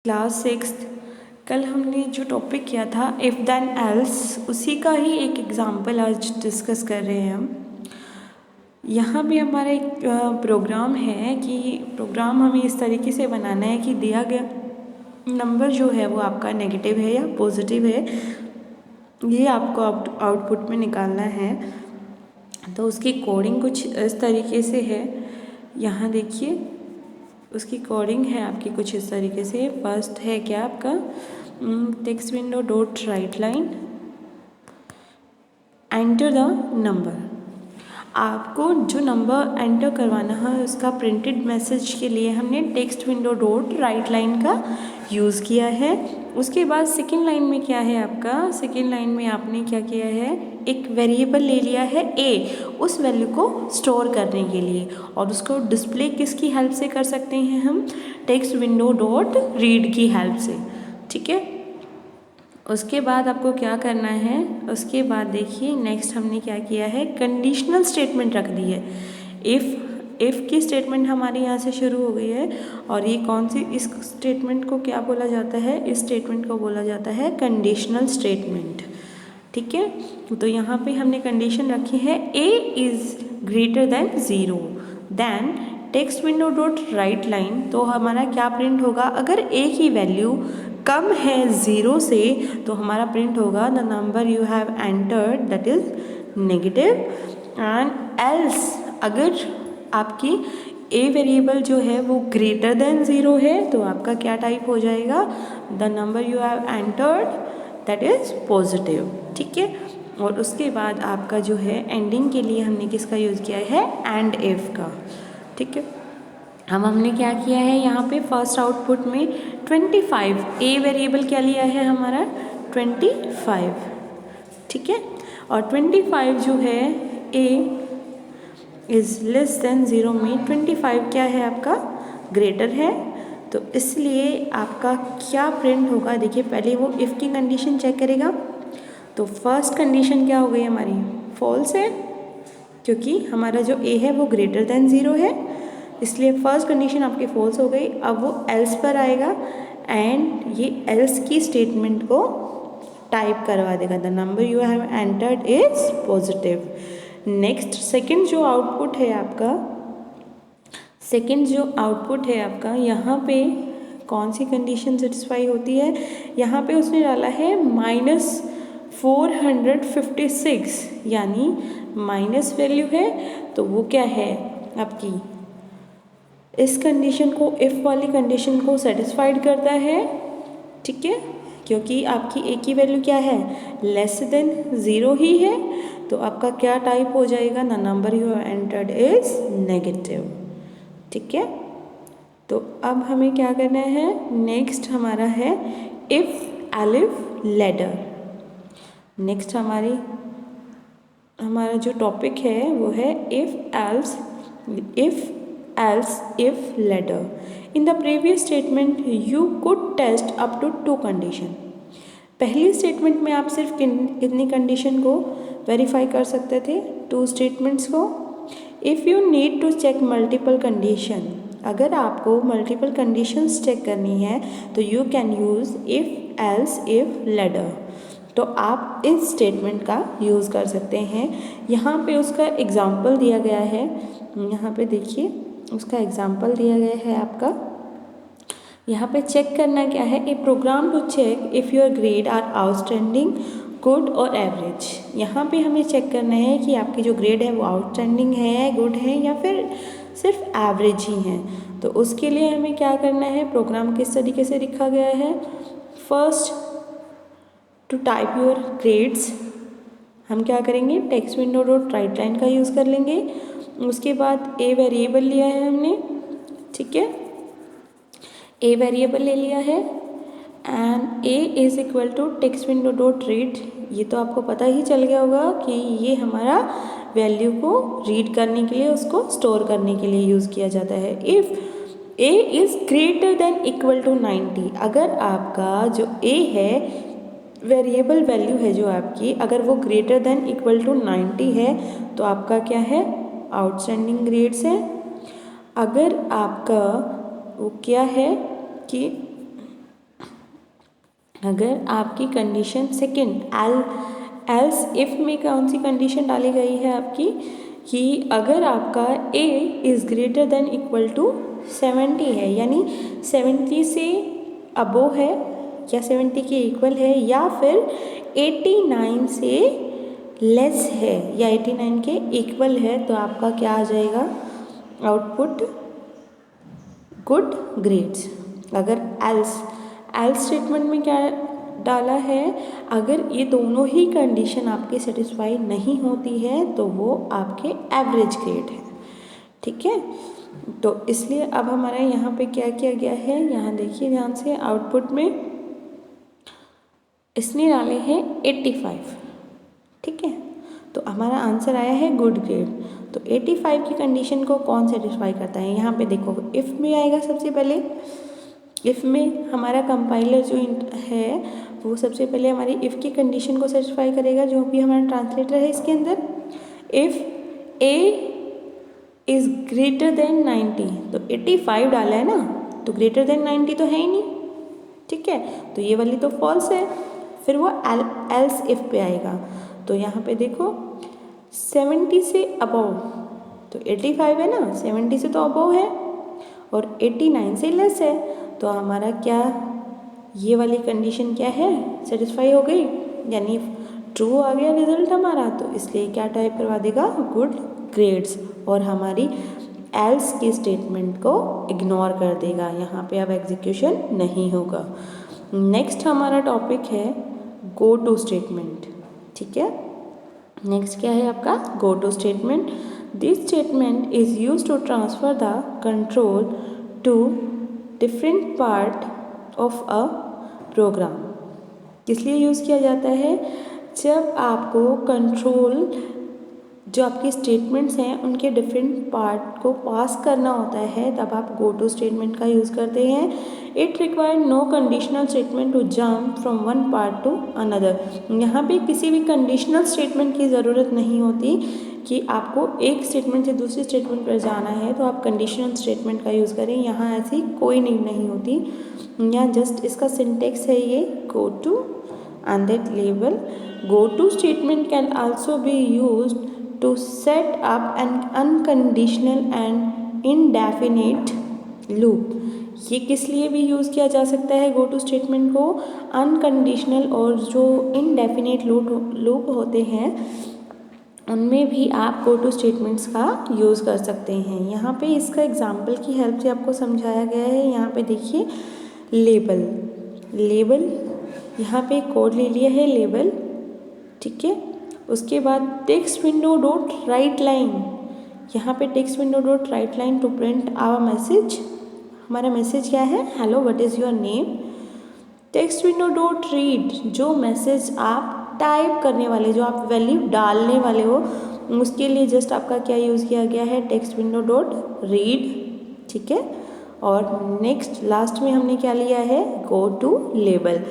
Class 6 कल हमने जो टॉपिक किया था इफ़ देन एल्स, उसी का ही एक एग्ज़ाम्पल आज डिस्कस कर रहे हैं हम। यहाँ भी हमारा एक प्रोग्राम है कि प्रोग्राम हमें इस तरीके से बनाना है कि दिया गया नंबर जो है वो आपका नेगेटिव है या पॉजिटिव है, ये आपको आउटपुट में निकालना है। तो उसकी कोडिंग कुछ इस तरीके से है। यहाँ देखिए उसकी कोडिंग है आपकी कुछ इस तरीके से। फर्स्ट है क्या आपका text window dot write line, enter the number. आपको जो नंबर एंटर करवाना है उसका प्रिंटेड मैसेज के लिए हमने text window dot write line का यूज़ किया है। उसके बाद सेकेंड लाइन में क्या है आपका, सेकेंड लाइन में आपने क्या किया है, एक वेरिएबल ले लिया है ए, उस वैल्यू को स्टोर करने के लिए, और उसको डिस्प्ले किसकी हेल्प से कर सकते हैं हम, टेक्स्ट विंडो डॉट रीड की हेल्प से। ठीक है, उसके बाद आपको क्या करना है, उसके बाद देखिए नेक्स्ट हमने क्या किया है, कंडीशनल स्टेटमेंट रख दी है। इफ़ की स्टेटमेंट हमारे यहाँ से शुरू हो गई है, और ये कौन सी, इस स्टेटमेंट को क्या बोला जाता है, इस स्टेटमेंट को बोला जाता है कंडीशनल स्टेटमेंट। ठीक है, तो यहाँ पे हमने कंडीशन रखी है A is greater than 0, then text window dot write line. तो हमारा क्या प्रिंट होगा, अगर ए की वैल्यू कम है 0 से तो हमारा प्रिंट होगा the number you have entered that is negative, and else अगर आपकी ए वेरिएबल जो है वो ग्रेटर देन 0 है तो आपका क्या टाइप हो जाएगा, the number you have entered that is positive. ठीक है, और उसके बाद आपका जो है एंडिंग के लिए हमने किसका यूज़ किया है, एंड इफ का। ठीक है, हमने क्या किया है यहाँ पे फर्स्ट आउटपुट में 25, ए वेरिएबल क्या लिया है हमारा 25। ठीक है, और 25 जो है ए इज़ लेस देन 0 में 25 क्या है आपका ग्रेटर है, तो इसलिए आपका क्या प्रिंट होगा, देखिए पहले वो इफ़ की कंडीशन चेक करेगा। तो फर्स्ट कंडीशन क्या हो गई हमारी, फॉल्स है, क्योंकि हमारा जो ए है वो ग्रेटर देन 0 है, इसलिए फर्स्ट कंडीशन आपकी फॉल्स हो गई। अब वो एल्स पर आएगा एंड ये एल्स की स्टेटमेंट को टाइप करवा देगा, the number you have entered is positive. Next second जो आउटपुट है आपका, सेकंड जो आउटपुट है आपका, यहाँ पे कौन सी कंडीशन सेटिस्फाई होती है, यहाँ पे उसने डाला है -456, यानी माइनस वैल्यू है, तो वो क्या है आपकी इस कंडीशन को, इफ़ वाली कंडीशन को सेटिस्फाइड करता है। ठीक है, क्योंकि आपकी ए की वैल्यू क्या है, लेस देन 0 ही है, तो आपका क्या टाइप हो जाएगा, the number you have entered is negative. ठीक है, तो अब हमें क्या करना है, नेक्स्ट हमारा है इफ़ एलिफ लेडर। नेक्स्ट हमारा जो टॉपिक है वो है if if ladder. In the previous statement you could test up to 2 condition. पहली स्टेटमेंट में आप सिर्फ कितनी कंडीशन को वेरीफाई कर सकते थे, 2 स्टेटमेंट्स को। If you need to check multiple condition, अगर आपको मल्टीपल कंडीशंस चेक करनी है तो you can use if else if ladder, तो आप इस स्टेटमेंट का यूज़ कर सकते हैं। यहाँ पे उसका एग्जाम्पल दिया गया है, यहाँ पे देखिए उसका एग्जाम्पल दिया गया है आपका। यहाँ पे चेक करना क्या है, a program to check if your grade are outstanding, good और एवरेज। यहाँ पे हमें चेक करना है कि आपकी जो ग्रेड है वो आउटस्टैंडिंग है, गुड है, या फिर सिर्फ एवरेज ही है। तो उसके लिए हमें क्या करना है, प्रोग्राम किस तरीके से लिखा गया है, first to type your grades हम क्या करेंगे, text window dot write line का यूज़ कर लेंगे। उसके बाद ए वेरिएबल लिया है हमने, ठीक है, ए वेरिएबल ले लिया है, and A is equal to text window dot read. ये तो आपको पता ही चल गया होगा कि ये हमारा वैल्यू को रीड करने के लिए, उसको स्टोर करने के लिए यूज़ किया जाता है। If A is greater than equal to 90, अगर आपका जो ए है वेरिएबल वैल्यू है जो आपकी, अगर वो ग्रेटर देन इक्वल टू 90 है तो आपका क्या है, आउटस्टैंडिंग ग्रेड्स है। अगर आपका वो क्या है कि अगर आपकी कंडीशन सेकंड एल्स इफ़ में कौन सी कंडीशन डाली गई है आपकी कि अगर आपका a is greater than equal to 70 है, यानी 70 से अबोव है या 70 के इक्वल है, या फिर 89 से लेस है या 89 के इक्वल है, तो आपका क्या आ जाएगा आउटपुट गुड ग्रेड्स। अगर एल्स स्टेटमेंट में क्या डाला है, अगर ये दोनों ही कंडीशन आपके सेटिस्फाई नहीं होती है तो वो आपके एवरेज ग्रेड है। ठीक है, तो इसलिए अब हमारा यहाँ पे क्या किया गया है, यहाँ देखिए ध्यान से, आउटपुट में इसने डाले हैं 85। ठीक है, तो हमारा आंसर आया है गुड ग्रेड। तो 85 की कंडीशन को कौन सेटिस्फाई करता है, यहाँ पे देखो इफ़ में आएगा सबसे पहले। इफ़ में हमारा कंपाइलर जो है वो सबसे पहले हमारी इफ़ की कंडीशन को सेटिस्फाई करेगा, जो भी हमारा ट्रांसलेटर है इसके अंदर। If a is greater then 90, तो 85 डाला है ना, तो ग्रेटर देन 90 तो है ही नहीं। ठीक है, तो ये वाली तो फॉल्स है। फिर वो एल्स इफ़ पे आएगा, तो यहाँ पे देखो 70 से अबव, तो 85 है ना, 70 से तो अबव है, और 89 से लेस है, तो हमारा क्या ये वाली कंडीशन क्या है, सेटिस्फाई हो गई, यानी ट्रू आ गया रिजल्ट हमारा। तो इसलिए क्या टाइप करवा देगा, गुड ग्रेड्स, और हमारी एल्स की स्टेटमेंट को इग्नोर कर देगा, यहाँ पे अब एग्जीक्यूशन नहीं होगा। नेक्स्ट हमारा टॉपिक है गो टू स्टेटमेंट। ठीक है, नेक्स्ट क्या है आपका go to statement. This statement is use to transfer the control to different part of a program. किस लिए यूज़ किया जाता है, जब आपको कंट्रोल जो आपकी स्टेटमेंट्स हैं उनके डिफरेंट पार्ट को पास करना होता है, तब आप गो टू स्टेटमेंट का यूज़ करते हैं। It require no conditional statement to jump from one part to another. यहाँ पे किसी भी कंडीशनल स्टेटमेंट की ज़रूरत नहीं होती कि आपको एक स्टेटमेंट से दूसरी स्टेटमेंट पर जाना है तो आप कंडीशनल स्टेटमेंट का यूज़ करें। यहाँ ऐसी कोई नीड नहीं होती, यहाँ जस्ट इसका सिंटेक्स है ये go to and that label. Go to statement can also be used to set up an unconditional and indefinite loop। ये किस लिए भी यूज़ किया जा सकता है गो टू स्टेटमेंट को, अनकंडीशनल और जो इनडेफिनेट लूप होते हैं उनमें भी आप गो टू स्टेटमेंट्स का यूज़ कर सकते हैं। यहाँ पे इसका एग्जाम्पल की हेल्प से आपको समझाया गया है। यहाँ पे देखिए लेबल यहाँ पे कोड ले लिया है लेबल। ठीक है, उसके बाद text window dot write line, यहाँ पे text window dot write line to print our message. हमारा मैसेज क्या है, hello what is your name. Text window dot read, जो मैसेज आप टाइप करने वाले, जो आप वैल्यू डालने वाले हो, उसके लिए जस्ट आपका क्या यूज़ किया गया है, टेक्स्ट विंडो डॉट रीड। ठीक है, और नेक्स्ट लास्ट में हमने क्या लिया है, गो टू लेबल।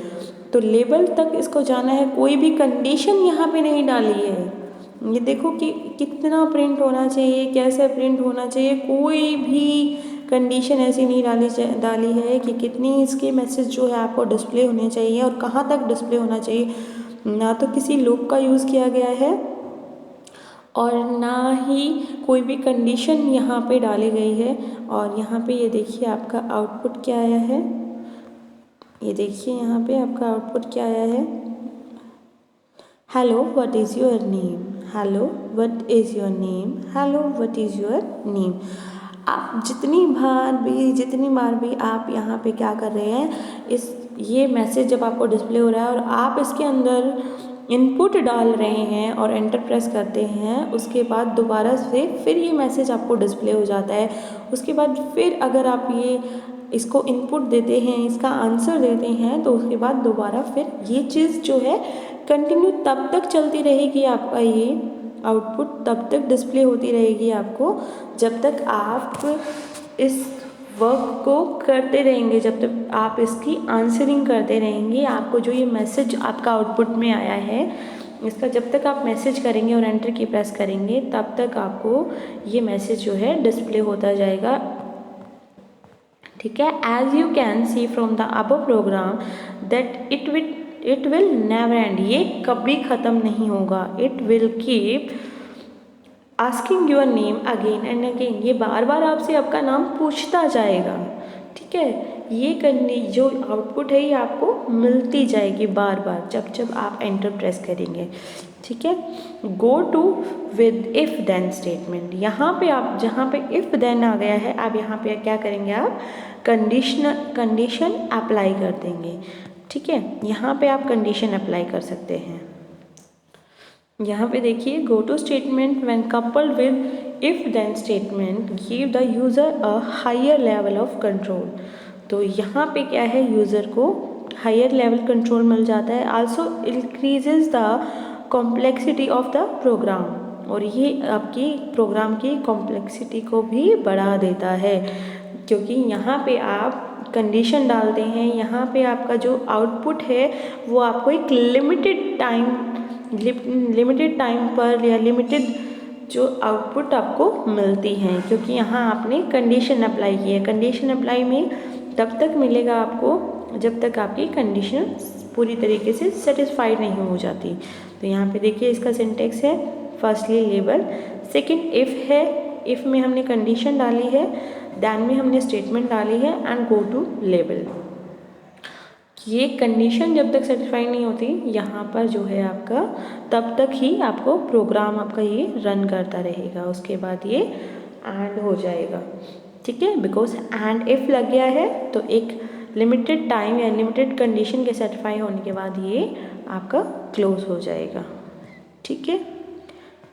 तो लेबल तक इसको जाना है, कोई भी कंडीशन यहाँ पे नहीं डाली है। ये देखो कि कितना प्रिंट होना चाहिए, कैसे प्रिंट होना चाहिए, कोई भी कंडीशन ऐसी नहीं डाली है कि कितनी इसके मैसेज जो है आपको डिस्प्ले होने चाहिए और कहाँ तक डिस्प्ले होना चाहिए। ना तो किसी लूप का यूज़ किया गया है और ना ही कोई भी कंडीशन यहाँ पे डाली गई है। और यहाँ पे ये देखिए आपका आउटपुट क्या आया है, ये देखिए यहाँ पे आपका आउटपुट क्या आया है, hello what is your name, hello what is your name, hello what is your name. आप जितनी बार भी आप यहाँ पे क्या कर रहे हैं, ये मैसेज जब आपको डिस्प्ले हो रहा है और आप इसके अंदर इनपुट डाल रहे हैं और एंटर प्रेस करते हैं, उसके बाद दोबारा से फिर ये मैसेज आपको डिस्प्ले हो जाता है। उसके बाद फिर अगर आप ये इसको इनपुट देते हैं, इसका आंसर देते हैं, तो उसके बाद दोबारा फिर ये चीज़ जो है कंटिन्यू तब तक चलती रहेगी, आपका ये आउटपुट तब तक डिस्प्ले होती रहेगी आपको, जब तक आप इस वर्क को करते रहेंगे, जब तक आप इसकी आंसरिंग करते रहेंगे। आपको जो ये मैसेज आपका आउटपुट में आया है, इसका जब तक आप मैसेज करेंगे और एंटर की प्रेस करेंगे, तब तक आपको ये मैसेज जो है डिस्प्ले होता जाएगा। ठीक है। As you can see from the above program that it will never end, ये कभी ख़त्म नहीं होगा। It will keep asking your name again and again, ये बार बार आपसे आपका नाम पूछता जाएगा। ठीक है, ये करने जो आउटपुट है ये आपको मिलती जाएगी बार बार जब जब आप एंटर प्रेस करेंगे। ठीक है, go to with if then statement. यहाँ पे आप जहाँ पे इफ़ देन आ गया है, आप यहाँ पे क्या करेंगे, आप कंडीशन अप्लाई कर देंगे। ठीक है, यहाँ पे आप कंडीशन अप्लाई कर सकते हैं। यहाँ पे देखिए, go to statement when coupled with if then statement give the user a higher level of control. तो यहाँ पे क्या है, यूज़र को हायर लेवल कंट्रोल मिल जाता है। Also increases the complexity of the program, और ये आपकी प्रोग्राम की कॉम्प्लेक्सिटी को भी बढ़ा देता है, क्योंकि यहाँ पे आप कंडीशन डालते हैं। यहाँ पे आपका जो आउटपुट है वो आपको एक लिमिटेड टाइम पर या लिमिटेड जो आउटपुट आपको मिलती हैं, क्योंकि यहाँ आपने कंडीशन अप्लाई की है। कंडीशन अप्लाई में तब तक मिलेगा आपको जब तक आपकी कंडीशन पूरी तरीके से सेटिस्फाइड नहीं हो जाती। तो यहाँ पे देखिए, इसका सिंटेक्स है, फर्स्टली लेबल, सेकंड इफ़ है, इफ़ में हमने कंडीशन डाली है, देन में हमने स्टेटमेंट डाली है, एंड गो टू लेबल। ये कंडीशन जब तक सेटिस्फाई नहीं होती यहाँ पर जो है आपका, तब तक ही आपको प्रोग्राम आपका ये रन करता रहेगा। उसके बाद ये एंड हो जाएगा। ठीक है, बिकॉज एंड इफ़ लग गया है तो एक लिमिटेड टाइम या लिमिटेड कंडीशन के सेटिस्फाई होने के बाद ये आपका क्लोज हो जाएगा। ठीक है।